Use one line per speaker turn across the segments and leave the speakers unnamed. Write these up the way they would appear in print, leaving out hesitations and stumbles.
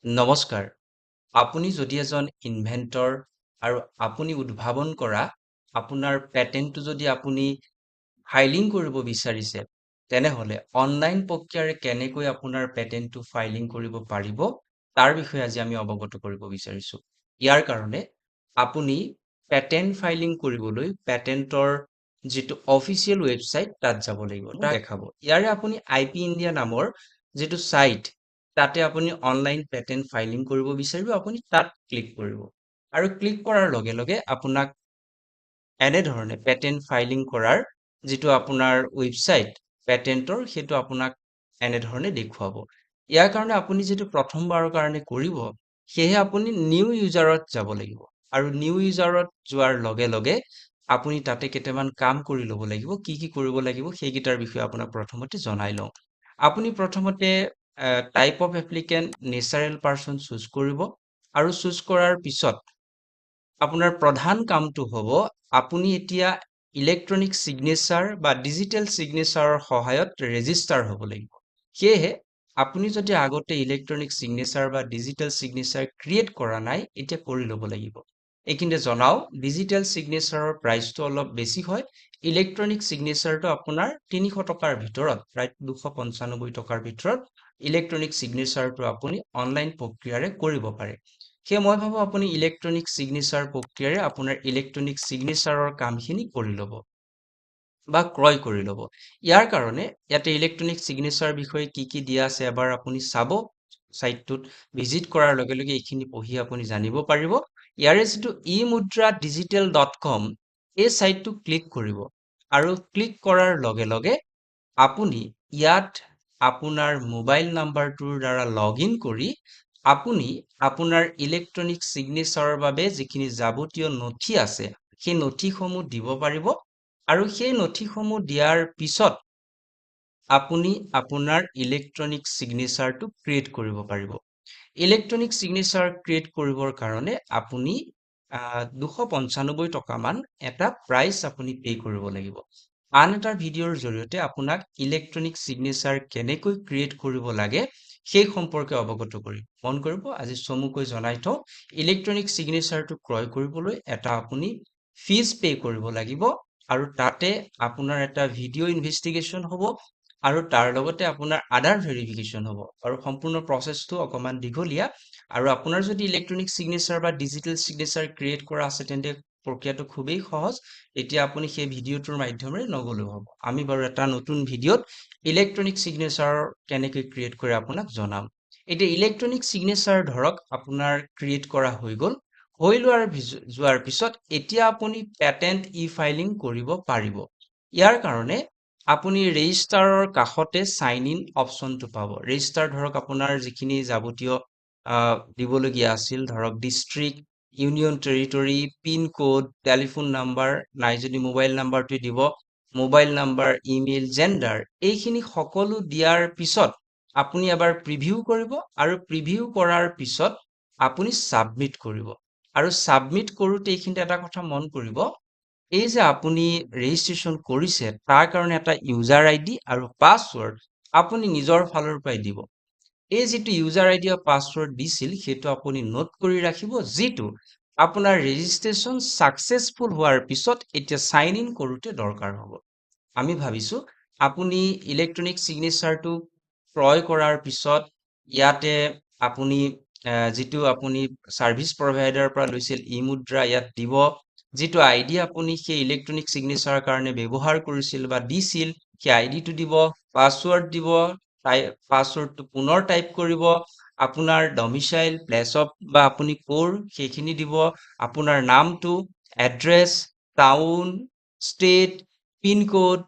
নমস্কাৰ। আপুনি যদি এজন ইনভেন্টৰ আৰু আপুনি উদ্ভাৱন কৰা আপোনাৰ পেটেন্টটো যদি আপুনি ফাইলিং কৰিব বিচাৰিছে, তেনেহ'লে অনলাইন প্ৰক্ৰিয়াৰে কেনেকৈ আপোনাৰ পেটেন্টটো ফাইলিং কৰিব পাৰিব, তাৰ বিষয়ে আজি আমি অৱগত কৰিব বিচাৰিছোঁ। ইয়াৰ কাৰণে আপুনি পেটেন্ট ফাইলিং কৰিবলৈ পেটেন্টৰ যিটো অফিচিয়েল ৱেবছাইট তাত যাব লাগিব। তাত দেখাব। ইয়াৰে আপুনি IP ইণ্ডিয়া নামৰ যিটো ছাইট তাতে আপুনি অনলাইন পেটেন্ট ফাইলিং কৰিব বিচাৰিব, আপুনি তাত ক্লিক কৰিব। আৰু ক্লিক কৰাৰ লগে লগে আপোনাক এনেধৰণে পেটেন্ট ফাইলিং কৰাৰ যিটো আপোনাৰ ৱেবছাইট পেটেন্টৰ সেইটো আপোনাক এনেধৰণে দেখুৱাব। ইয়াৰ কাৰণে আপুনি যিটো প্ৰথমবাৰৰ কাৰণে কৰিব, সেয়ে আপুনি নিউ ইউজাৰত যাব লাগিব। আৰু নিউ ইউজাৰত যোৱাৰ লগে লগে আপুনি তাতে কেইটামান কাম কৰি ল'ব লাগিব। কি কি কৰিব লাগিব সেইকেইটাৰ বিষয়ে আপোনাক প্ৰথমতে জনাই লওঁ। আপুনি প্ৰথমতে type of applicant natural person choose কৰিব আৰু চুজ কৰাৰ পিছত আপোনাৰ প্ৰধান কামটো হ'ব আপুনি এতিয়া ইলেক্ট্ৰনিক চিগনেচাৰ বা ডিজিটেল চিগনেচাৰৰ সহায়ত ৰেজিষ্টাৰ হ'ব লাগিব। সেয়েহে আপুনি যদি আগতে ইলেক্ট্ৰনিক চিগনেচাৰ বা ডিজিটেল চিগনেচাৰ ক্ৰিয়েট কৰা নাই, এতিয়া কৰি ল'ব লাগিব। এইখিনিতে জনাও ডিজিটেল চিগনেচাৰৰ প্ৰাইচটো অলপ বেছি হয়। ইলেক্ট্ৰনিক চিগনেচাৰটো আপোনাৰ ৩০০ টকাৰ ভিতৰত, প্ৰায় ২৯৫ টকাৰ ভিতৰত ইলেক্ট্ৰনিক চিগনেচাৰটো আপুনি অনলাইন প্ৰক্ৰিয়াৰে কৰিব পাৰে। সেয়ে মই ভাবো আপুনি ইলেক্ট্ৰনিক চিগনেচাৰ প্ৰক্ৰিয়াৰে আপোনাৰ ইলেক্ট্ৰনিক চিগনেচাৰৰ কামখিনি কৰি ল'ব বা ক্ৰয় কৰি ল'ব। ইয়াৰ কাৰণে ইয়াতে ইলেক্ট্ৰনিক চিগনেচাৰ বিষয়ে কি কি দিয়া আছে এবাৰ আপুনি চাব। ছাইটটোত ভিজিট কৰাৰ লগে লগে এইখিনি পঢ়ি আপুনি জানিব পাৰিব। ইয়াৰে যিটো eMudra.digital.com এই ছাইটটো ক্লিক কৰিব আৰু ক্লিক কৰাৰ লগে লগে আপুনি ইয়াত আপোনাৰ মোবাইল নাম্বাৰটোৰ দ্বাৰা লগ ইন কৰি আপুনি আপোনাৰ ইলেক্ট্ৰনিক চিগনেচাৰৰ বাবে যিখিনি যাৱতীয় নথি আছে সেই নথিসমূহ দিব পাৰিব আৰু সেই নথিসমূহ দিয়াৰ পিছত আপুনি আপোনাৰ ইলেক্ট্ৰনিক চিগনেচাৰটো ক্ৰিয়েট কৰিব পাৰিব। ইলেক্ট্ৰনিক চিগনেচাৰ ক্ৰিয়েট কৰিবৰ কাৰণে আপুনি ২৯৫ টকামান এটা প্ৰাইচ আপুনি পে' কৰিব লাগিব। আন এটা ভিডিঅ'ৰ জৰিয়তে আপোনাক ইলেক্ট্ৰনিক চিগনেচাৰ কেনেকৈ ক্ৰিয়েট কৰিব লাগে সেই সম্পৰ্কে অৱগত কৰিম। মন কৰিব আজি চমুকৈ জনাই থওঁ, ইলেক্ট্ৰনিক চিগনেচাৰটো ক্ৰয় কৰিবলৈ এটা আপুনি ফিজ পে' কৰিব লাগিব আৰু তাতে আপোনাৰ এটা ভিডিঅ' ইনভেষ্টিগেশ্যন হ'ব আৰু তাৰ লগতে আপোনাৰ আধাৰ ভেৰিফিকেশ্যন হ'ব আৰু সম্পূৰ্ণ প্ৰচেছটো অকণমান দীঘলীয়া আৰু আপোনাৰ যদি ইলেক্ট্ৰনিক চিগনেচাৰ বা ডিজিটেল চিগনেচাৰ ক্ৰিয়েট কৰা আছে তেন্তে প্ৰক্ৰিয়াটো খুবেই সহজ। এতিয়া আপুনি সেই ভিডিঅ'টোৰ মাধ্যমেৰে নগলেও হ'ব। আমি বাৰু এটা নতুন ভিডিঅ'ত ইলেক্ট্ৰনিক চিগনেচাৰ কেনেকৈ ক্ৰিয়েট কৰে আপোনাক জনাম। এতিয়া ইলেক্ট্ৰনিক চিগনেচাৰ ধৰক আপোনাৰ ক্ৰিয়েট কৰা হৈ গ'ল। হৈ যোৱাৰ পিছত এতিয়া আপুনি পেটেন্ট ফাইলিং কৰিব পাৰিব। ইয়াৰ কাৰণে আপুনি ৰেজিষ্টাৰৰ কাষতে চাইন ইন অপশ্যনটো পাব। ৰেজিষ্টাৰ ধৰক আপোনাৰ যিখিনি যাৱতীয় দিবলগীয়া আছিল, ধৰক district, union territory, pin code, telephone number, নাই যদি মোবাইল নাম্বাৰটো দিব, মোবাইল নাম্বাৰ, ইমেইল, জেণ্ডাৰ, এইখিনি সকলো দিয়াৰ পিছত আপুনি এবাৰ প্ৰিভিউ কৰিব আৰু প্ৰিভিউ কৰাৰ পিছত আপুনি ছাবমিট কৰিব। আৰু ছাবমিট কৰোঁতে এইখিনিতে এটা কথা মন কৰিব, এই যে আপুনি ৰেজিষ্ট্ৰেশ্যন কৰিছে তাৰ কাৰণে এটা ইউজাৰ আইডি আৰু পাছৱৰ্ড আপুনি নিজৰ ফালৰ পৰাই দিব। এই যিটো ইউজাৰ আইডি আৰু পাছৱৰ্ড দিছিল সেইটো আপুনি নোট কৰি ৰাখিব, যিটো আপোনাৰ ৰেজিষ্ট্ৰেশ্যন ছাকচেছফুল হোৱাৰ পিছত এতিয়া চাইন ইন কৰোঁতে দৰকাৰ হ'ব। আমি ভাবিছোঁ আপুনি ইলেক্ট্ৰনিক চিগনেচাৰটো ক্ৰয় কৰাৰ পিছত ইয়াতে আপুনি যিটো আপুনি ছাৰ্ভিচ প্ৰভাইডাৰৰ পৰা লৈছিল eMudra ইয়াত দিব, যিটো আইডি আপুনি সেই ইলেক্ট্ৰনিক চিগনেচাৰৰ কাৰণে ব্যৱহাৰ কৰিছিল বা দিছিল সেই আইডিটো দিব, পাছৱৰ্ড দিব, পাছৱৰ্ডটো পুনৰ টাইপ কৰিব, আপোনাৰ ডমিচাইল, প্লেচ অফ বা আপুনি ক'ৰ সেইখিনি দিব, আপোনাৰ নামটো, address, town, state, pin code,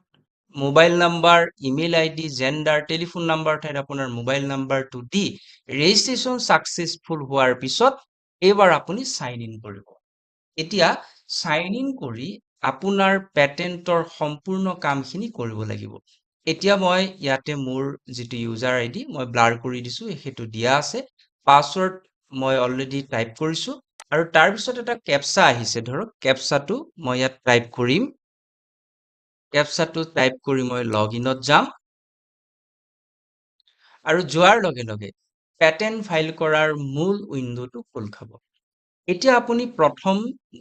mobile number, email ID, gender, telephone number ঠাইত আপোনাৰ মোবাইল নাম্বাৰটো দি ৰেজিষ্ট্ৰেশ্যন ছাকচেছফুল হোৱাৰ পিছত এইবাৰ আপুনি চাইন ইন কৰিব। এতিয়া চাইন ইন কৰি আপোনাৰ পেটেন্টৰ সম্পূৰ্ণ কামখিনি কৰিব লাগিব। এতিয়া মই ইয়াতে মোৰ যিটো ইউজাৰ আইডি মই ব্লাৰ কৰি দিছোঁ, সেইটো দিয়া আছে। পাছৱৰ্ড মই অলৰেডি টাইপ কৰিছোঁ আৰু তাৰপিছত এটা কেপচা আহিছে, ধৰক কেপচাটো মই ইয়াত টাইপ কৰিম। কেপচাটো টাইপ কৰি মই লগ ইনত যাম আৰু যোৱাৰ লগে লগে পেটেন্ট ফাইল কৰাৰ মূল উইন্ডোটো খোল খাব। এতিয়া আপুনি প্ৰথম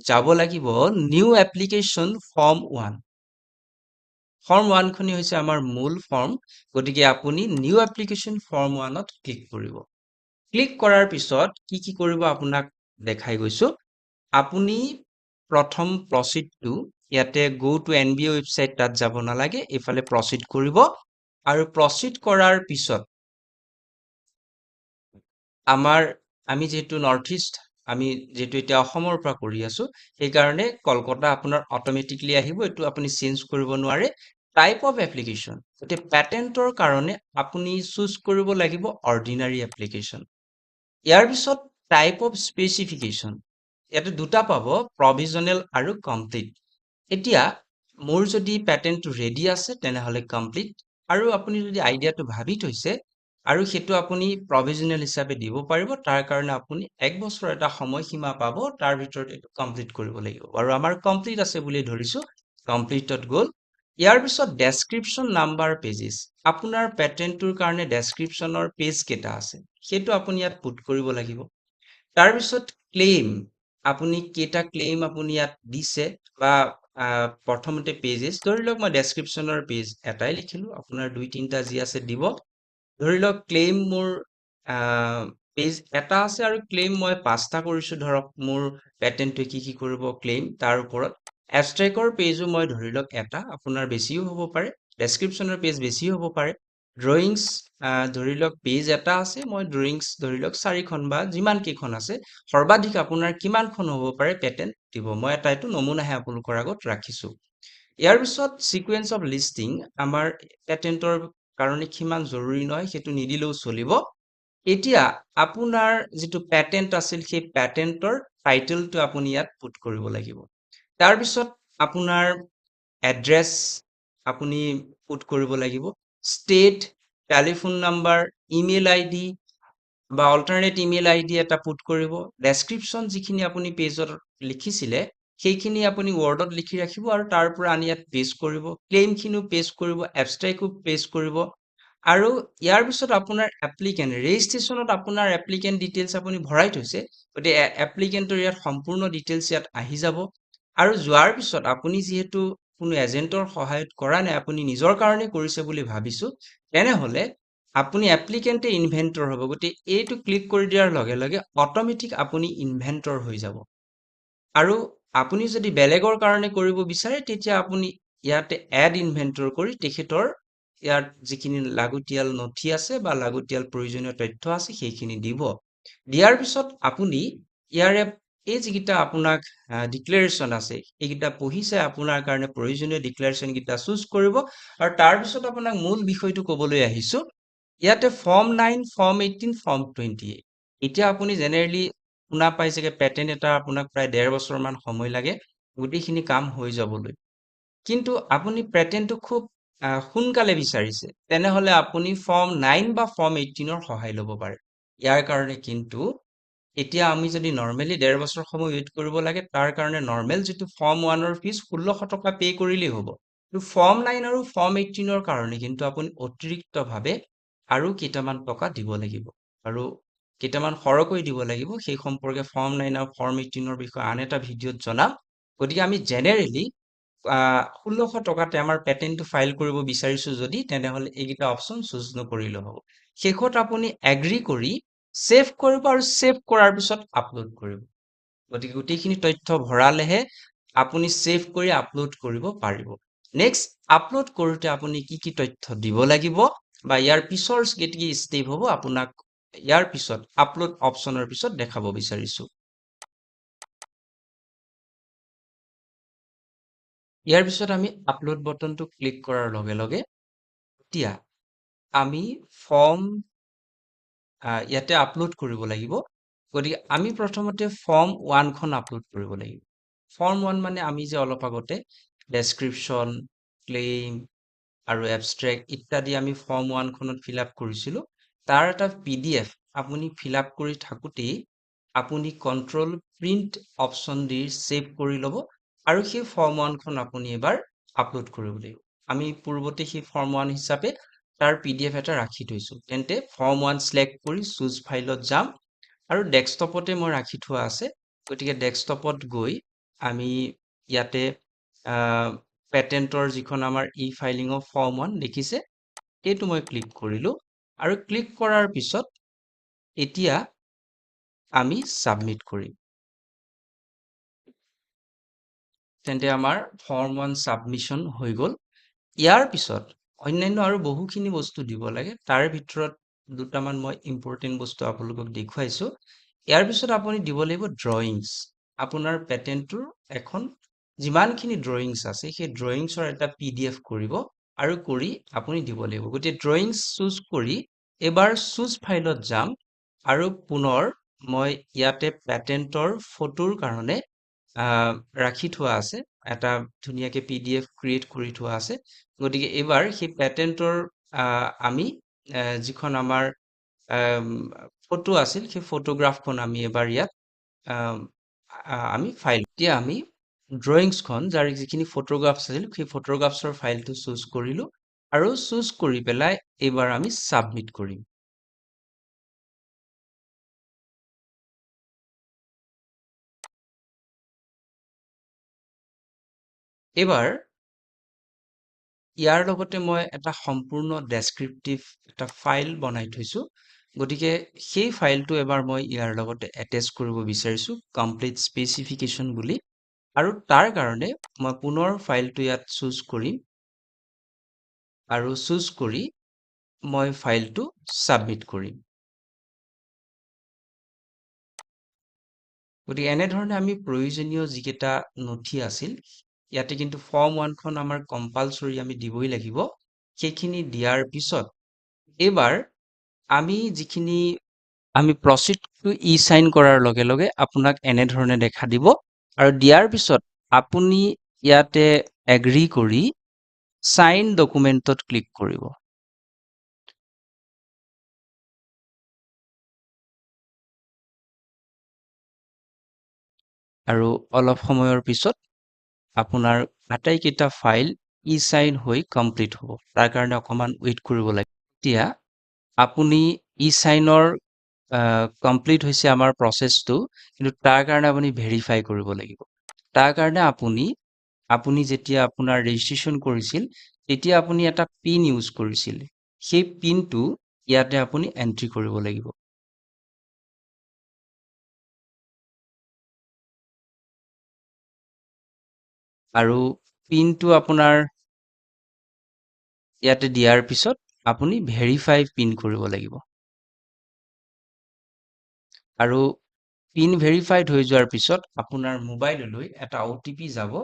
যাব লাগিব নিউ এপ্লিকেশ্যন ফৰ্ম 1। ফৰ্ম 1 খনি হৈছে আমাৰ মূল ফৰ্ম, গতিকে আপুনি নিউ এপ্লিকেশ্যন ফৰ্ম 1ত ক্লিক কৰিব। ক্লিক কৰাৰ পিছত কি কৰিব আপোনাক দেখাই গৈছো। আপুনি প্ৰথম প্ৰচিডটো ইয়াতে গো টু এনবিঅ ৱেবছাইট তাত যাব নালাগে, এইফালে প্ৰচিড কৰিব আৰু প্ৰচিড কৰাৰ পিছত আমি যেহেতু নৰ্থ ইষ্ট, আমি যেহেতু এতিয়া অসমৰ পৰা কৰি আছো, সেইকাৰণে কলকাতা আপোনাৰ অট'মেটিকলি আহিব, এইটো আপুনি চেঞ্জ কৰিব নোৱাৰে। টাইপ অফ এপ্লিকেশ্যন, গতিকে পেটেন্টৰ কাৰণে আপুনি চুজ কৰিব লাগিব অৰ্ডিনাৰী এপ্লিকেশ্যন। ইয়াৰ পিছত টাইপ অফ স্পেচিফিকেশ্যন, ইয়াতে দুটা পাব, প্ৰভিজনেল আৰু কমপ্লিট। এতিয়া মোৰ যদি পেটেন্টটো ৰেডি আছে তেনেহলে কমপ্লিট, আৰু আপুনি যদি আইডিয়াটো ভাবি থৈছে আৰু সেইটো আপুনি প্ৰভিজনেল হিচাপে দিব পাৰিব, তাৰ কাৰণে আপুনি 1 বছৰ এটা সময়সীমা পাব, তাৰ ভিতৰত এইটো কমপ্লিট কৰিব লাগিব। আৰু আমাৰ কমপ্লিট আছে বুলি ধৰিছো, কমপ্লিটত গ'ল। ইয়াৰ পিছত ডেছক্ৰিপশ্যন নাম্বাৰ পেজেছ, আপোনাৰ পেটেন্টটোৰ কাৰণে ডেছক্ৰিপশ্যনৰ পেজ কেইটা আছে সেইটো আপুনি ইয়াত পুট কৰিব লাগিব। তাৰ পিছত ক্লেইম, আপুনি কেইটা ক্লেইম আপুনি ইয়াত দিছে, বা প্ৰথমতে পেজেছ, ধৰি লওক মই ডেছক্ৰিপশ্যনৰ পেজ এটাই লিখিলো, আপোনাৰ 2-3টা যি আছে দিব। ধৰি লওক ক্লেইম মোৰ পেজ এটা আছে আৰু ক্লেইম মই 5টা কৰিছো, ধৰক মোৰ পেটেন্টটোৱে কি কৰিব ক্লেইম তাৰ ওপৰত। এবষ্ট্ৰেক্টৰ পেজো মই ধৰি লওক এটা, আপোনাৰ বেছিও হ'ব পাৰে, ডেছক্ৰিপশ্যনৰ পেজ বেছিও হ'ব পাৰে। ড্ৰয়িংছ ধৰি লওক পেজ এটা আছে, মই ড্ৰয়িংছ ধৰি লওক 4খন বা যিমান কেইখন আছে, সৰ্বাধিক আপোনাৰ কিমানখন হ'ব পাৰে পেটেন্ট দিব, মই এটা এইটো নমুনাহে আপোনালোকৰ আগত ৰাখিছো। ইয়াৰ পিছত সিকুৱেন্স অফ লিষ্টিং, আমাৰ পেটেন্টৰ কাৰণে কিমান জৰুৰী নহয় সেইটো নিদিলেও চলিব। এতিয়া আপোনাৰ যিটো পেটেন্ট আছিল সেই পেটেন্টৰ টাইটেলটো আপুনি ইয়াত পুট কৰিব লাগিব। তাৰ পিছত আপোনাৰ এড্ৰেছ আপুনি পুট কৰিব লাগিব, state, telephone number, email ID বা অল্টাৰনেট ইমেইল আইডি এটা পুট কৰিব। ডেছক্ৰিপশ্যন যিখিনি আপুনি পেজত লিখিছিলে সেইখিনি আপুনি ৱৰ্ডত লিখি ৰাখিব আৰু তাৰ পৰা আনি ইয়াত পেষ্ট কৰিব। ক্লেইমখিনিও পেষ্ট কৰিব, এবষ্ট্ৰেক্টও পেষ্ট কৰিব। আৰু ইয়াৰ পিছত আপোনাৰ এপ্লিকেণ্ট, ৰেজিষ্ট্ৰেশ্যনত আপোনাৰ এপ্লিকেণ্ট ডিটেইলছ আপুনি ভৰাই থৈছে, গতিকে এপ্লিকেণ্টৰ ইয়াত সম্পূৰ্ণ ডিটেইলছ ইয়াত আহি যাব। আৰু যোৱাৰ পিছত আপুনি যিহেতু কোনো এজেন্টৰ সহায়ত কৰা নাই, আপুনি নিজৰ কাৰণে কৰিছে বুলি ভাবিছো, তেনেহলে আপুনি এপ্লিকেণ্টে ইনভেন্টৰ হ'ব, গতিকে এইটো ক্লিক কৰি দিয়াৰ লগে লগে অট'মেটিক আপুনি ইনভেন্টৰ হৈ যাব। আৰু আপুনি যদি বেলেগৰ কাৰণে কৰিব বিচাৰে তেতিয়া আপুনি ইয়াতে এড ইনভেন্টৰ কৰি তেখেতৰ ইয়াত যিখিনি লাগতিয়াল নথি আছে বা লাগতিয়াল প্ৰয়োজনীয় তথ্য আছে সেইখিনি দিব। দিয়াৰ পিছত আপুনি ইয়াৰে এই যিকেইটা আপোনাক ডিক্লেৰেশ্যন আছে এইকেইটা পঢ়ি চাই আপোনাৰ কাৰণে প্ৰয়োজনীয় ডিক্লেৰেশ্যন কেইটা চুজ কৰিব। আৰু তাৰ পিছত আপোনাক মূল বিষয়টো কবলৈ আহিছো, ইয়াতে ফৰ্ম 9, ফৰ্ম 18, ফৰ্ম 28। এতিয়া আপুনি জেনেৰেলি শুনা পাই চাগে পেটেন্ট এটা আপোনাক প্ৰায় 1.5 বছৰ মান সময় লাগে গোটেইখিনি কাম হৈ যাবলৈ। কিন্তু আপুনি পেটেন্টটো খুব সোনকালে বিচাৰিছে, তেনেহলে আপুনি ফৰ্ম 9 বা ফৰ্ম 18ৰ সহায় ল'ব পাৰে। ইয়াৰ কাৰণে কিন্তু এতিয়া আমি যদি নৰ্মেলি 1.5 বছৰ সময় ৱেইট কৰিব লাগে, তাৰ কাৰণে নৰ্মেল যিটো ফৰ্ম 1ৰ ফিজ 1600 টকা পে কৰিলেই হ'ব। কিন্তু ফৰ্ম 9 আৰু ফৰ্ম 18ৰ কাৰণে কিন্তু আপুনি অতিৰিক্তভাৱে আৰু কেইটামান টকা দিব লাগিব, আৰু কেইটামান সৰহকৈ দিব লাগিব। সেই সম্পৰ্কে ফৰ্ম 9 আৰু ফৰ্ম 18ৰ বিষয়ে আন এটা ভিডিঅ'ত জনাম। গতিকে আমি জেনেৰেলি 1600 টকাতে আমাৰ পেটেন্টটো ফাইল কৰিব বিচাৰিছো যদি, তেনেহলে এইকেইটা অপশ্যন চুজ নকৰিলেও হ'ব। শেষত আপুনি এগ্ৰি কৰি চেভ কৰিব, আৰু চেভ কৰাৰ পিছত আপলোড কৰিব। গতিকে গোটেইখিনি তথ্য ভৰালেহে আপুনি চেভ কৰি আপলোড কৰিব পাৰিব। নেক্সট আপলোড কৰোঁতে আপুনি কি কি তথ্য দিব লাগিব বা ইয়াৰ পিছৰ কি ষ্টেপ হ'ব আপোনাক ইয়াৰ পিছত আপলোড অপশ্যনৰ পিছত দেখাব বিচাৰিছো। ইয়াৰ পিছত আমি আপলোড বটনটো ক্লিক কৰাৰ লগে লগে এতিয়া আমি ফৰ্ম ইয়াতে আপলোড কৰিব লাগিব। গতিকে আমি প্ৰথমতে ফৰ্ম 1 খন আপলোড কৰিব লাগিব। ফৰ্ম 1 মানে আমি যে অলপ আগতে ডেছক্ৰিপশ্যন, ক্লেইম আৰু এবষ্ট্ৰেক্ট ইত্যাদি আমি ফৰ্ম 1 খনত ফিল আপ কৰিছিলো, তাৰ এটা PDF আপুনি ফিল আপ কৰি থাকোঁতেই আপুনি কন্ট্ৰল প্ৰিন্ট অপশ্যন দি চেভ কৰি ল'ব, আৰু সেই ফৰ্ম 1 খন আপুনি এবাৰ আপলোড কৰিব লাগিব। আমি পূৰ্বতে সেই ফৰ্ম 1 হিচাপে তাৰ PDF এটা ৰাখি থৈছো তেন্তে ফৰ্ম 1 সিলেক্ট কৰি চুজ ফাইলত যাম আৰু ডেস্কটপতে মই ৰাখি থোৱা আছে গতিকে ডেস্কটপত গৈ আমি ইয়াতে পেটেন্টৰ যিখন আমাৰ ফাইলিঙৰ ফৰ্ম 1 দেখিছে এইটো মই ক্লিক কৰিলো আৰু ক্লিক কৰাৰ পিছত এতিয়া আমি সাবমিট কৰিম তেন্তে আমাৰ ফৰ্ম 1 সাবমিশন হৈ গল ইয়াৰ পিছত অন্যান্য আৰু বহুখিনি বস্তু দিব লাগে তাৰ ভিতৰত দুটামান মই ইম্পৰ্টেন্ট বস্তু আপোনালোকক দেখুৱাইছো ইয়াৰ পিছত আপুনি দিব লাগিব ড্ৰয়িংছ আপোনাৰ পেটেন্টৰ এখন যিমানখিনি ড্ৰয়িংছ আছে সেই ড্ৰয়িংছৰ এটা PDF কৰিব আৰু কৰি আপুনি দিব লাগিব গতিকে ড্ৰয়িংছ চুজ কৰি এবাৰ চুজ ফাইলত যাম আৰু পুনৰ মই ইয়াতে পেটেন্টৰ ফটোৰ কাৰণে ৰাখি থোৱা আছে এটা ধুনীয়াকে PDF ক্ৰিয়েট কৰি থোৱা আছে গতিকে এবাৰ সেই পেটেন্টৰ আমি যিখন আমাৰ ফটো আছিল সেই ফটোগ্ৰাফখন আমি এবাৰ ইয়াত আমি ফাইল এতিয়া আমি ড্ৰয়িংছখন যাৰ যিখিনি ফটোগ্ৰাফছ আছিল সেই ফটোগ্ৰাফছৰ ফাইলটো চুজ কৰিলো আৰু চুজ কৰি পেলাই এবাৰ আমি সাবমিট কৰিম এবাৰ ইয়াৰ লগতে মই এটা সম্পূৰ্ণ ডেসক্ৰিপটিভ এটা ফাইল বনাই থৈছো গতিকে সেই ফাইলটো এবাৰ মই ইয়াৰ লগতে এটাচ কৰিব বিচাৰিছো কমপ্লিট স্পেচিফিকেশন বুলি আৰু তাৰ কাৰণে মই পুনৰ ফাইলটো ইয়াত চুজ কৰিম আৰু চুজ কৰি মই ফাইলটো সাবমিট কৰিম গতিকে এনে ধৰণে আমি প্ৰয়োজনীয় যিকেইটা নথি আছিল ইয়াতে কিন্তু ফৰ্ম 1 খন আমাৰ কম্পালসৰি আমি দিবই লাগিব সেইখিনি দিয়াৰ পিছত এবাৰ আমি যিখিনি আমি প্ৰসিড টু সাইন কৰাৰ লগে লগে আপোনাক এনে ধৰণে দেখা দিব আৰু দিয়াৰ পিছত আপুনি ইয়াতে এগ্ৰি কৰি সাইন ডকুমেন্টত ক্লিক কৰিব আৰু অলপ সময়ৰ পিছত আপোনাৰ আটাইকেইটা ফাইল সাইন হৈ কমপ্লিট হ'ব তাৰ কাৰণে অকমান ওয়েট কৰিব লাগে এতিয়া আপুনি সাইনৰ কমপ্লিট হৈছে আমাৰ প্ৰসেসটো কিন্তু তাৰ কাৰণে আপুনি ভেৰিফাই কৰিব লাগিব তাৰ কাৰণে আপুনি যেতিয়া আপোনাৰ ৰেজিষ্ট্ৰেচন কৰিছিল তেতিয়া আপুনি এটা পিন ইউজ কৰিছিল সেই পিনটো ইয়াতে আপুনি এন্ট্ৰি কৰিব লাগিব আৰু পিনটো আপোনাৰ ইয়াতে দিয়াৰ পিছত আপুনি ভেৰিফাই পিন কৰিব লাগিব আৰু পিন ভেৰিফাইড হৈ যোৱাৰ পিছত আপোনাৰ মোবাইললৈ এটা OTP যাব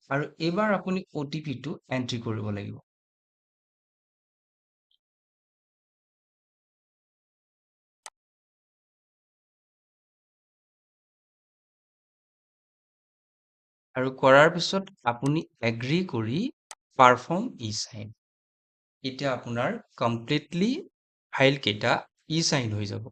আৰু এবাৰ আপুনি OTPটো এন্ট্ৰি কৰিব লাগিব আৰু কৰাৰ পিছত আপুনি এগ্ৰি কৰি পাৰফৰ্ম সাইন এতিয়া আপোনাৰ কমপ্লিটলি ফাইল কেইটা সাইন হৈ যাব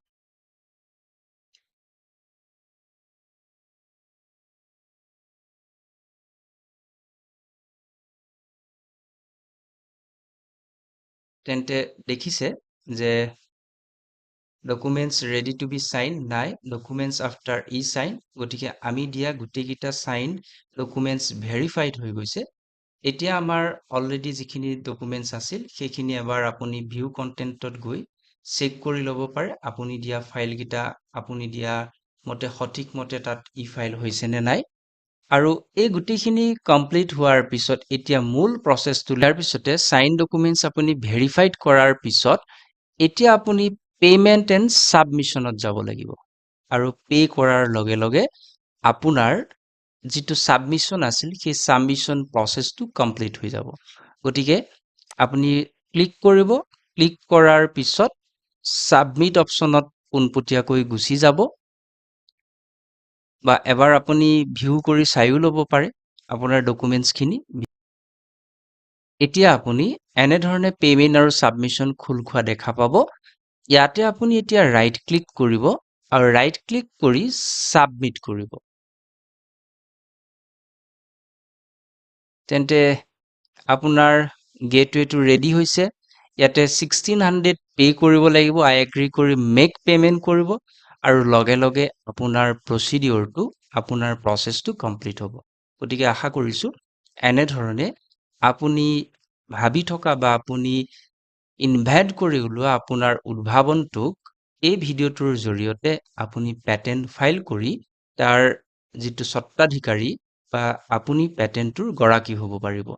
তেন্তে দেখিছে যে documents ready to be sign নাই ডকুমেন্টস আফটাৰ সাইন গতিকে আমি দিয়া গুটেইকেইটা সাইন ডকুমেন্টস ভেৰিফাইড হৈ গৈছে এতিয়া আমাৰ অলৰেডি যিখিনি ডকুমেন্টস আছিল সেইখিনি এবাৰ আপুনি ভিউ কন্টেন্টত গৈ চেক কৰি ল'ব পাৰে আপুনি দিয়া ফাইল কেইটা আপুনি দিয়া মতে সঠিক মতে তাত ফাইল হৈছে নে নাই আৰু এই গুটেইখিনি কমপ্লিট হোৱাৰ পিছত এতিয়া মূল প্ৰসেসটো লাৰ পিছতে সাইন ডকুমেন্টস আপুনি ভেৰিফাইড কৰাৰ পিছত এতিয়া আপুনি পেমেন্ট এণ্ড সাবমিশনত যাব লাগিব আৰু পে কৰাৰ লগে লগে আপোনাৰ যিটো সাবমিশন আছিল সেই সাবমিশন প্ৰসেসটো কমপ্লিট হৈ যাব গতিকে আপুনি ক্লিক কৰিব ক্লিক কৰাৰ পিছত সাবমিট অপচনত পোনপটীয়াকৈ গুচি যাব বা এবাৰ আপুনি ভিউ কৰি চাইও ল'ব পাৰে আপোনাৰ ডকুমেন্টছখিনি এতিয়া আপুনি এনে ধৰণে পেমেন্ট আৰু সাবমিশন খোল খোৱা দেখা পাব ইয়াতে আপুনি এতিয়া ৰাইট ক্লিক কৰিব আৰু ৰাইট ক্লিক কৰি সাবমিট কৰিব তেন্তে আপোনাৰ গেটৱেটো ৰেডি হৈছে ইয়াতে 1600 পে কৰিব লাগিব আই এগ্ৰি কৰি মেক পেমেন্ট কৰিব আৰু লগে লগে আপোনাৰ প্ৰচিডিউৰটো আপোনাৰ প্ৰচেছটো কমপ্লিট হ'ব গতিকে আশা কৰিছো এনেধৰণে আপুনি ভাবি থকা বা আপুনি ইনভেন্ট কৰি ওলোৱা আপোনাৰ উদ্ভাৱনটোক এই ভিডিঅ'টোৰ জৰিয়তে আপুনি পেটেন্ট ফাইল কৰি তাৰ যিটো স্বত্বাধিকাৰী বা আপুনি পেটেন্টটোৰ গৰাকী হ'ব পাৰিব